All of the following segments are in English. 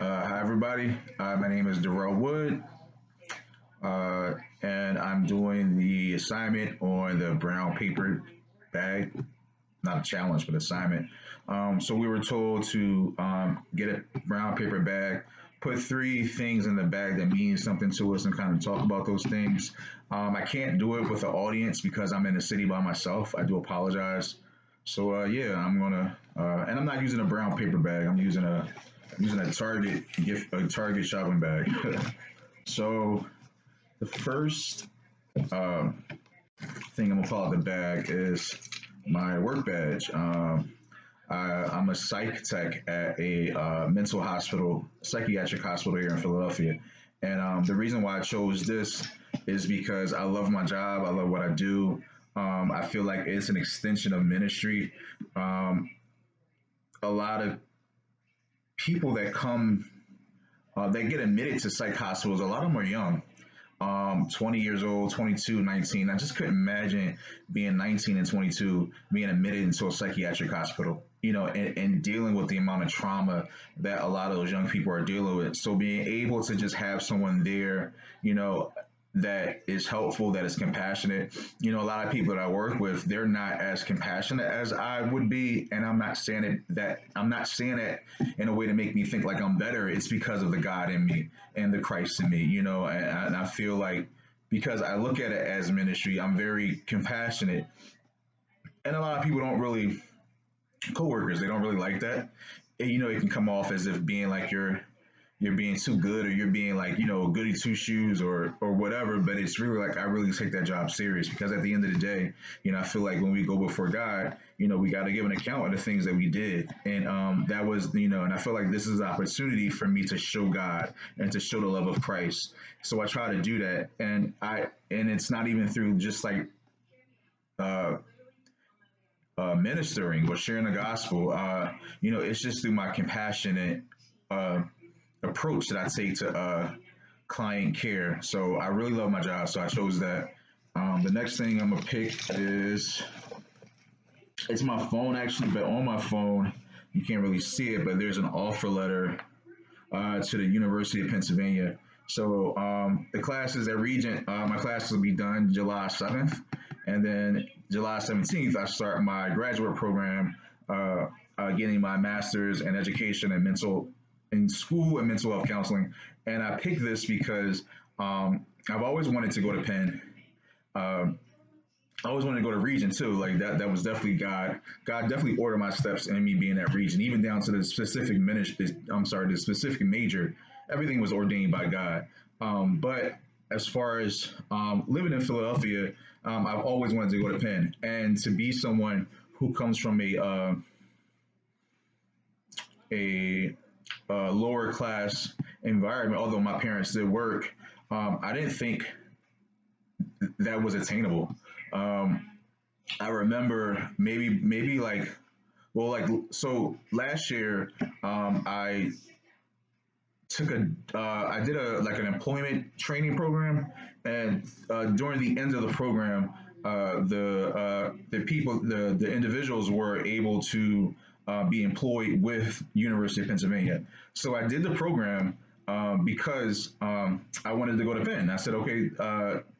Hi, everybody. My name is Darrell Wood, and I'm doing the assignment on the brown paper bag. Not a challenge, but assignment. So we were told to get a brown paper bag, put three things in the bag that means something to us, and kind of talk about those things. I can't do it with the audience because I'm in the city by myself. I do apologize. So yeah, I'm gonna, and I'm not using a brown paper bag. I'm using a Target shopping bag. So the first um, thing I'm gonna pull out the bag is my work badge. I'm a psych tech at a mental hospital, psychiatric hospital here in Philadelphia. And the reason why I chose this is because I love my job. I love what I do. I feel like it's an extension of ministry. Um, a lot of people that come, that get admitted to psych hospitals, a lot of them are young. 20 years old, 22, 19. I just couldn't imagine being 19 and 22, being admitted into a psychiatric hospital, and dealing with the amount of trauma that a lot of those young people are dealing with. So being able to just have someone there, that is helpful, that is compassionate. A lot of people that I work with, they're not as compassionate as I would be. And I'm not saying it in a way to make me think like I'm better. It's because of the God in me and the Christ in me, and I feel like because I look at it as ministry, I'm very compassionate. And a lot of people don't really, coworkers, they don't really like that. And, it can come off as if being like you're being too good, or you're being like, goody two shoes, or whatever. But it's really like I really take that job serious, because at the end of the day, I feel like when we go before God, we got to give an account of the things that we did. And that was, and I feel like this is an opportunity for me to show God and to show the love of Christ. So I try to do that. And it's not even through just like uh ministering or sharing the gospel. It's just through my compassionate uh approach that I take to client care. So I really love my job, so I chose that. The next thing I'm gonna pick is, it's my phone actually, but on my phone you can't really see it, but there's an offer letter to the University of Pennsylvania. So the classes at Regent, my classes will be done July 7th, and then July 17th I start my graduate program, getting my master's in education and in school and mental health counseling. And I picked this because I've always wanted to go to Penn. Um, I always wanted to go to Region too. Like that was definitely God. God definitely ordered my steps in me being at Region, even down to the specific ministry. I'm sorry, the specific major. Everything was ordained by God. But as far as living in Philadelphia, I've always wanted to go to Penn, and to be someone who comes from a lower class environment. Although my parents did work, I didn't think that was attainable. Um, I remember maybe like, well, like, so last year, I took I did a like an employment training program, and during the end of the program, the individuals were able to be employed with University of Pennsylvania. So I did the program because I wanted to go to Penn. I said, okay,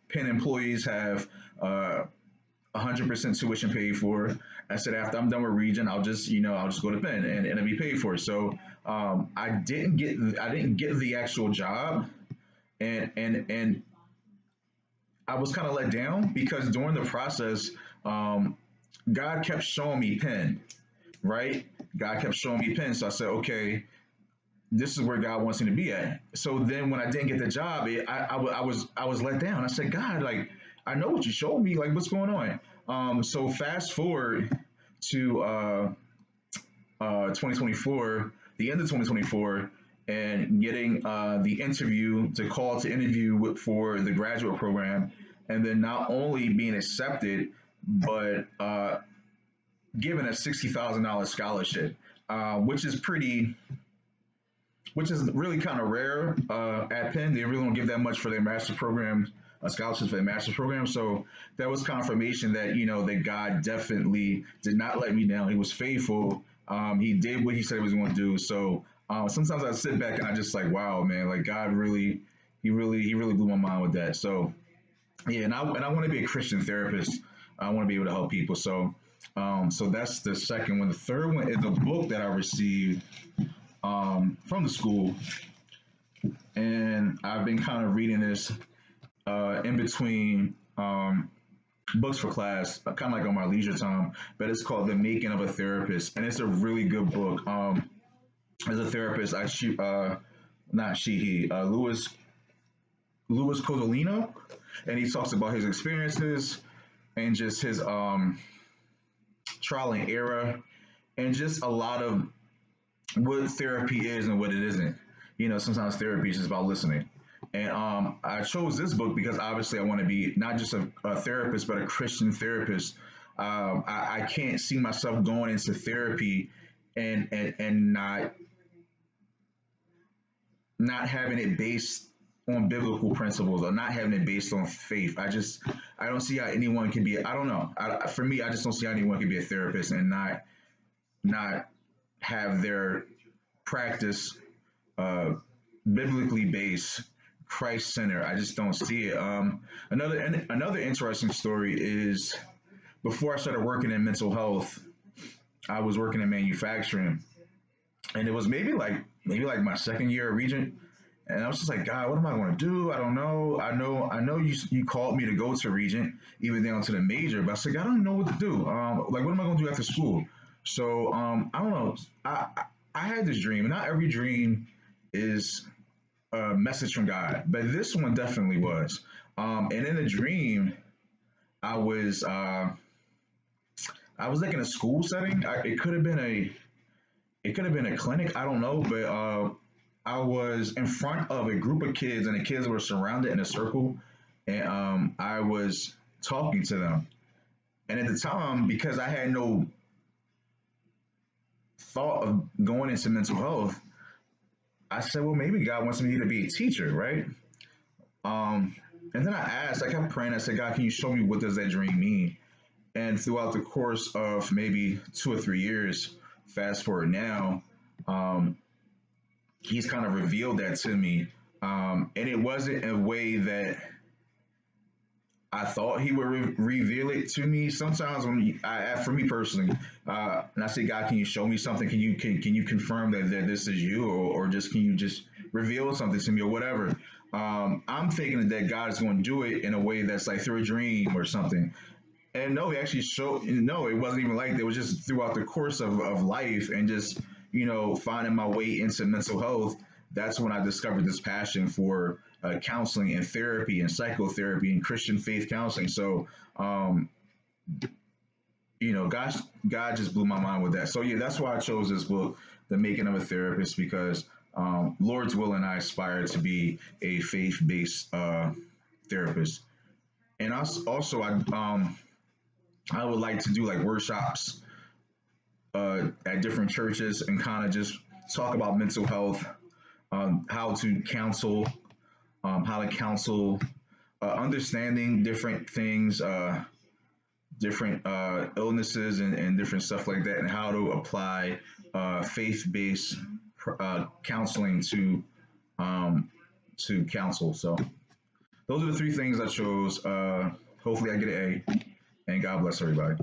Penn employees have 100% tuition paid for. I said after I'm done with Region, I'll just go to Penn, and it'll be paid for. So I didn't get the actual job, and I was kind of let down because during the process, um, God kept showing me Penn, right? God kept showing me Penn, so I said, okay, this is where God wants me to be at. So then when I didn't get the job, I was let down. I said, God, like, I know what you showed me, like, what's going on? So fast forward to 2024, the end of 2024, and getting the interview to call to interview for the graduate program, and then not only being accepted, but given a $60,000 scholarship, which is pretty which is really kind of rare at Penn. They really don't give that much for their master's program, scholarships for their master's program. So that was confirmation that that God definitely did not let me down. He was faithful. He did what he said he was going to do. So Sometimes I sit back and I just like, wow, man, like God really, he really blew my mind with that. So yeah, and I want to be a Christian therapist. I want to be able to help people. So that's the second one. The third one is a book that I received from the school, and I've been kind of reading this in between books for class, kind of like on my leisure time. But it's called The Making of a Therapist, and it's a really good book. As a therapist, I shoot, not she, he, Louis Codolino, and he talks about his experiences and just his trial and error, and just a lot of what therapy is and what it isn't. Sometimes therapy is just about listening. And I chose this book because obviously I want to be not just a therapist, but a Christian therapist. I can't see myself going into therapy and not having it based on biblical principles or not having it based on faith. I don't see how anyone can be. I don't know. For me, I just don't see how anyone can be a therapist and not have their practice uh, biblically based, Christ centered. I just don't see it. Another interesting story is before I started working in mental health, I was working in manufacturing, and it was maybe like my second year at Regent, and I was just like, God, what am I going to do? I don't know. I know you called me to go to Regent, even down to the major, but I was like, I don't know what to do. Like, what am I going to do after school? So I don't know. I had this dream. Not every dream is a message from God, but this one definitely was. And in the dream, I was uh, I was like in a school setting. It could have been a clinic. I don't know, but I was in front of a group of kids, and the kids were surrounded in a circle, and I was talking to them. And at the time, because I had no thought of going into mental health, I said, well, maybe God wants me to be a teacher, right? Um, and then I kept praying. I said, God, can you show me what does that dream mean? And throughout the course of maybe 2 or 3 years, fast forward now, um, he's kind of revealed that to me. And it wasn't a way that I thought he would reveal it to me. Sometimes for me personally, and I say, God, can you show me something? Can you confirm that this is you, or just can you just reveal something to me, or whatever? I'm thinking that God is going to do it in a way that's like through a dream or something. And no, he actually showed. No, it wasn't even like that. It was just throughout the course of life and just finding my way into mental health. That's when I discovered this passion for counseling and therapy and psychotherapy and Christian faith counseling. So, um, gosh, God just blew my mind with that. So yeah, that's why I chose this book, The Making of a Therapist, because Lord's will and I aspire to be a faith-based therapist. And also, I would like to do like workshops at different churches and kind of just talk about mental health, how to counsel, understanding different things, different illnesses and different stuff like that, and how to apply faith-based counseling um, to counsel. So those are the three things I chose. Hopefully, I get an A, and God bless everybody.